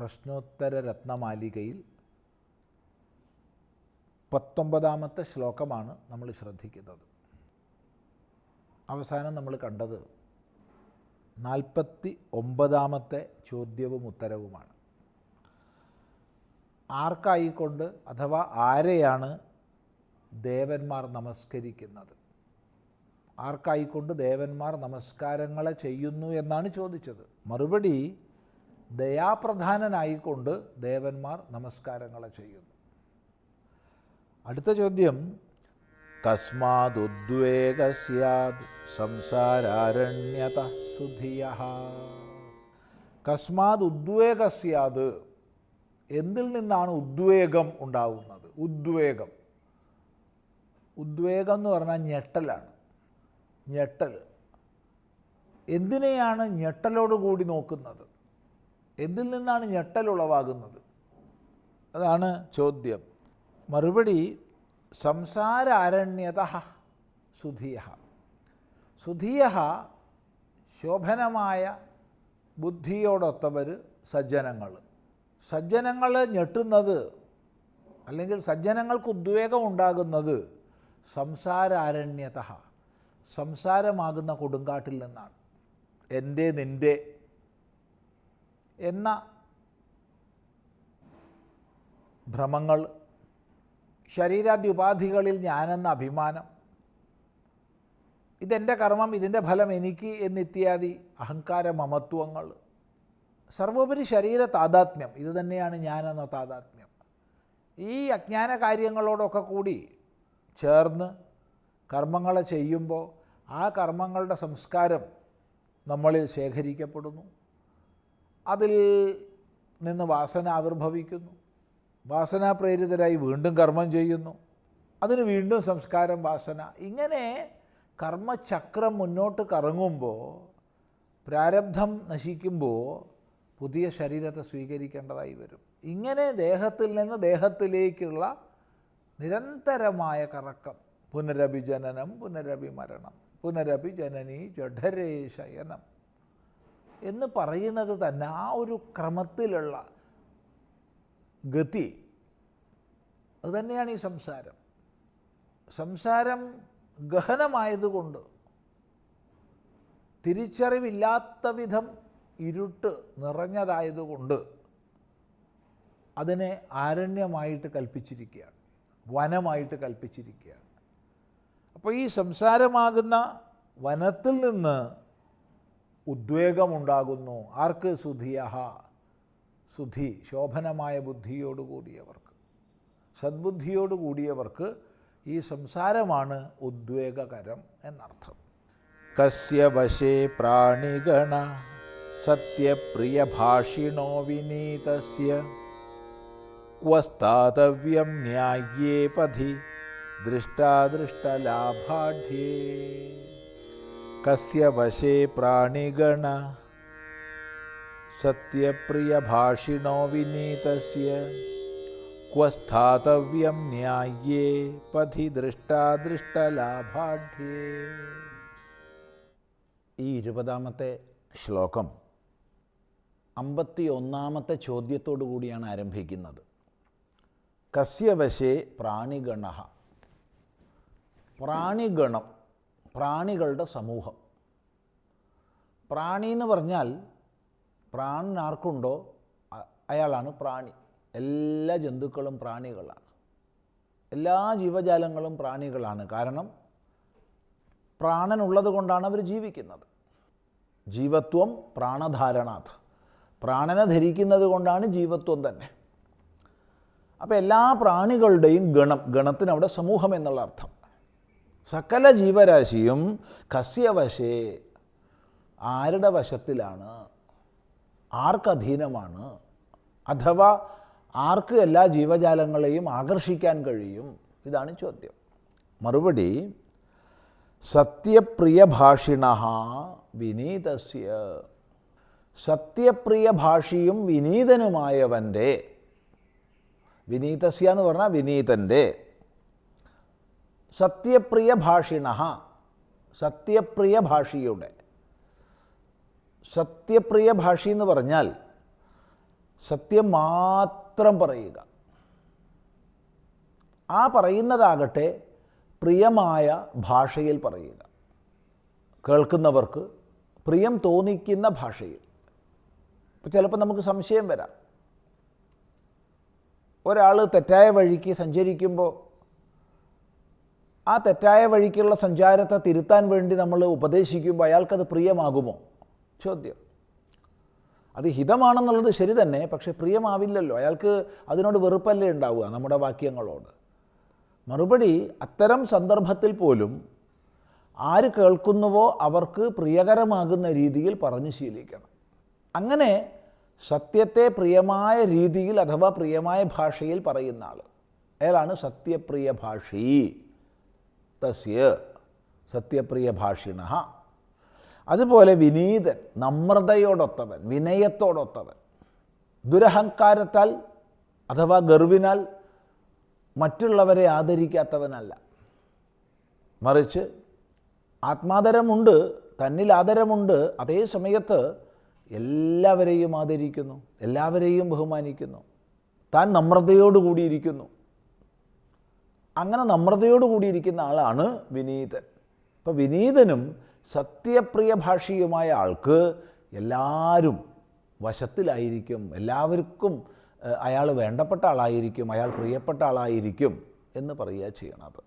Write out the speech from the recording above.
പ്രശ്നോത്തര രത്നമാലികയിൽ 19ാമത്തെ ശ്ലോകമാണ് നമ്മൾ ശ്രദ്ധിക്കുന്നത്. അവസാനം നമ്മൾ കണ്ടത് 49ാമത്തെ ചോദ്യവും ഉത്തരവുമാണ്. ആർക്കായിക്കൊണ്ട് അഥവാ ആരെയാണ് ദേവന്മാർ നമസ്കരിക്കുന്നത്? ആർക്കായിക്കൊണ്ട് ദേവന്മാർ നമസ്കാരങ്ങളെ ചെയ്യുന്നു എന്നാണ് ചോദിച്ചത്. മറുപടി, ദയാപ്രധാനനായിക്കൊണ്ട് ദേവന്മാർ നമസ്കാരങ്ങളെ ചെയ്യുന്നു. അടുത്ത ചോദ്യം, കസ്മാദുദ്വേഗസ്യാദ് സംസാരാരണ്യത സുധിയഃ. കസ്മാദുദ്വേഗസ്യാദ്, എന്തിൽ നിന്നാണ് ഉദ്വേഗം ഉണ്ടാകുന്നത്? ഉദ്വേഗം എന്ന് പറഞ്ഞാൽ ഞെട്ടലാണ്. ഞെട്ടൽ. എന്തിനെയാണ് ഞെട്ടലോടുകൂടി നോക്കുന്നത്? എന്തിൽ നിന്നാണ് ഞെട്ടൽ ഉളവാകുന്നത്? അതാണ് ചോദ്യം. മറുപടി, സംസാരാരണ്യത സുധിയഃ. സുധിയഃ ശോഭനമായ ബുദ്ധിയോടൊത്തവർ സജ്ജനങ്ങൾ. സജ്ജനങ്ങൾ ഞെട്ടുന്നത് അല്ലെങ്കിൽ സജ്ജനങ്ങൾക്ക് ഉദ്വേഗം ഉണ്ടാകുന്നത് സംസാരാരണ്യത, സംസാരമാകുന്ന കൊടുങ്കാട്ടിൽ നിന്നാണ്. എൻ്റെ നിൻ്റെ എന്ന ഭ്രമങ്ങൾ, ശരീരാദ്യുപാധികളിൽ ഞാനെന്ന അഭിമാനം, ഇതെൻ്റെ കർമ്മം, ഇതിൻ്റെ ഫലം എനിക്ക് എന്നിത്യാദി അഹങ്കാര മമത്വങ്ങൾ, സർവോപരി ശരീര താതാത്മ്യം, ഇത് തന്നെയാണ് ഞാനെന്ന താതാത്മ്യം. ഈ അജ്ഞാന കാര്യങ്ങളോടൊക്കെ കൂടി ചേർന്ന് കർമ്മങ്ങളെ ചെയ്യുമ്പോൾ ആ കർമ്മങ്ങളുടെ സംസ്കാരം നമ്മളിൽ ശേഖരിക്കപ്പെടുന്നു. അതിൽ നിന്ന് വാസന ആവിർഭവിക്കുന്നു. വാസനാപ്രേരിതരായി വീണ്ടും കർമ്മം ചെയ്യുന്നു. അതിന് വീണ്ടും സംസ്കാരം, വാസന. ഇങ്ങനെ കർമ്മചക്രം മുന്നോട്ട് കറങ്ങുമ്പോൾ, പ്രാരബ്ധം നശിക്കുമ്പോൾ പുതിയ ശരീരത്തെ സ്വീകരിക്കേണ്ടതായി വരും. ഇങ്ങനെ ദേഹത്തിൽ നിന്ന് ദേഹത്തിലേക്കുള്ള നിരന്തരമായ കറക്കം. പുനരഭിജനനം, പുനരഭിമരണം, പുനരഭിജനനി ജഠരേ ശയനം എന്ന് പറയുന്നത് തന്നെ ആ ഒരു ക്രമത്തിലുള്ള ഗതി. അതുതന്നെയാണ് ഈ സംസാരം. സംസാരം ഗഹനമായതുകൊണ്ട്, തിരിച്ചറിവില്ലാത്ത വിധം ഇരുട്ട് നിറഞ്ഞതായതുകൊണ്ട് അതിനെ ആരണ്യമായിട്ട് കൽപ്പിച്ചിരിക്കുകയാണ്, വനമായിട്ട് കൽപ്പിച്ചിരിക്കുകയാണ്. അപ്പോൾ ഈ സംസാരമാകുന്ന വനത്തിൽ നിന്ന് ഉദ്വേഗമുണ്ടാകുന്നു. ആർക്ക്? സുധിയഃ. സുധി, ശോഭനമായ ബുദ്ധിയോടുകൂടിയവർക്ക്, സദ്ബുദ്ധിയോടുകൂടിയവർക്ക് ഈ സംസാരമാണ് ഉദ്വേഗകരം എന്നർത്ഥം. കസ്യ വശേ പ്രാണിഗണ സത്യപ്രിയഭാഷിണോ വിനീതസ്യ ക്വ സ്ഥാതവ്യം ന്യായേ പഥി ദൃഷ്ടാദൃഷ്ടലാഭാഢ്യേ. കസ്യ വശേ പ്രാണിഗണ സത്യപ്രിയഭാഷിണോ വിനീതസ്യ ക്വ സ്ഥാതവ്യം ന്യായേ പഥി ദൃഷ്ടാദൃഷ്ടലാഭാഢ്യേ. ഈ 20ാമത്തെ ശ്ലോകം 51ാമത്തെ ചോദ്യത്തോടു കൂടിയാണ് ആരംഭിക്കുന്നത്. കസ്യ വശേ പ്രാണിഗണഃ. പ്രാണിഗണം, പ്രാണികളുടെ സമൂഹം. പ്രാണി എന്ന് പറഞ്ഞാൽ പ്രാണൻ ആർക്കുണ്ടോ അയാളാണ് പ്രാണി. എല്ലാ ജന്തുക്കളും പ്രാണികളാണ്. എല്ലാ ജീവജാലങ്ങളും പ്രാണികളാണ്. കാരണം പ്രാണനുള്ളത് കൊണ്ടാണ് അവർ ജീവിക്കുന്നത്. ജീവത്വം പ്രാണധാരണാത്. പ്രാണനെ ധരിക്കുന്നത് കൊണ്ടാണ് ജീവത്വം തന്നെ. അപ്പോൾ എല്ലാ പ്രാണികളുടെയും ഗണം, ഗണത്തിനവിടെ സമൂഹം എന്നുള്ള അർത്ഥം. സകല ജീവരാശിയും കസ്യ വശേ, ആരുടെ വശത്തിലാണ്, ആർക്കധീനമാണ്, അഥവാ ആർക്ക് എല്ലാ ജീവജാലങ്ങളെയും ആകർഷിക്കാൻ കഴിയും? ഇതാണ് ചോദ്യം. മറുപടി, സത്യപ്രിയഭാഷിണഃ വിനീതസ്യ. സത്യപ്രിയഭാഷിയും വിനീതനുമായവൻ്റെ, വിനീതസ്യ എന്ന് പറഞ്ഞാൽ വിനീതൻ്റെ, സത്യപ്രിയഭാഷിണഃ, സത്യപ്രിയഭാഷിയുടെ. സത്യപ്രിയഭാഷി എന്ന് പറഞ്ഞാൽ സത്യം മാത്രം പറയുക. ആ പറയുന്നതാകട്ടെ പ്രിയമായ ഭാഷയിൽ പറയുക, കേൾക്കുന്നവർക്ക് പ്രിയം തോന്നിക്കുന്ന ഭാഷയിൽ. ഇപ്പോൾ ചിലപ്പോൾ നമുക്ക് സംശയം വരാം. ഒരാൾ തെറ്റായ വഴിക്ക് സഞ്ചരിക്കുമ്പോൾ ആ തെറ്റായ വഴിക്കുള്ള സഞ്ചാരത്തെ തിരുത്താൻ വേണ്ടി നമ്മൾ ഉപദേശിക്കുമ്പോൾ അയാൾക്കത് പ്രിയമാകുമോ? ചോദ്യം. അത് ഹിതമാണെന്നുള്ളത് ശരി തന്നെ, പക്ഷേ പ്രിയമാവില്ലല്ലോ. അയാൾക്ക് അതിനോട് വെറുപ്പല്ലേ ഉണ്ടാവുക നമ്മുടെ വാക്യങ്ങളോട്. മറുപടി, അത്തരം സന്ദർഭത്തിൽ പോലും ആര് കേൾക്കുന്നുവോ അവർക്ക് പ്രിയകരമാകുന്ന രീതിയിൽ പറഞ്ഞു ശീലിക്കണം. അങ്ങനെ സത്യത്തെ പ്രിയമായ രീതിയിൽ അഥവാ പ്രിയമായ ഭാഷയിൽ പറയുന്ന ആൾ, അയാളാണ് സത്യപ്രിയ ഭാഷീ. തസ്യ സത്യപ്രിയ ഭാഷിണ. അതുപോലെ വിനീതൻ, നമ്രതയോടൊത്തവൻ, വിനയത്തോടൊത്തവൻ, ദുരഹങ്കാരത്താൽ അഥവാ ഗർവിനാൽ മറ്റുള്ളവരെ ആദരിക്കാത്തവനല്ല. മറിച്ച് ആത്മാദരമുണ്ട്, തന്നിൽ ആദരമുണ്ട്, അതേ സമയത്ത് എല്ലാവരെയും ആദരിക്കുന്നു, എല്ലാവരെയും ബഹുമാനിക്കുന്നു, താൻ നമ്രതയോടുകൂടിയിരിക്കുന്നു. അങ്ങനെ നമ്രതയോടുകൂടിയിരിക്കുന്ന ആളാണ് വിനീതൻ. അപ്പോൾ വിനീതനും സത്യപ്രിയ ഭാഷിയുമായ ആൾക്ക് എല്ലാവരും വശത്തിലായിരിക്കും, എല്ലാവർക്കും അയാൾ വേണ്ടപ്പെട്ട ആളായിരിക്കും, അയാൾ പ്രിയപ്പെട്ട ആളായിരിക്കും എന്ന് പറയുക ചെയ്യണത്.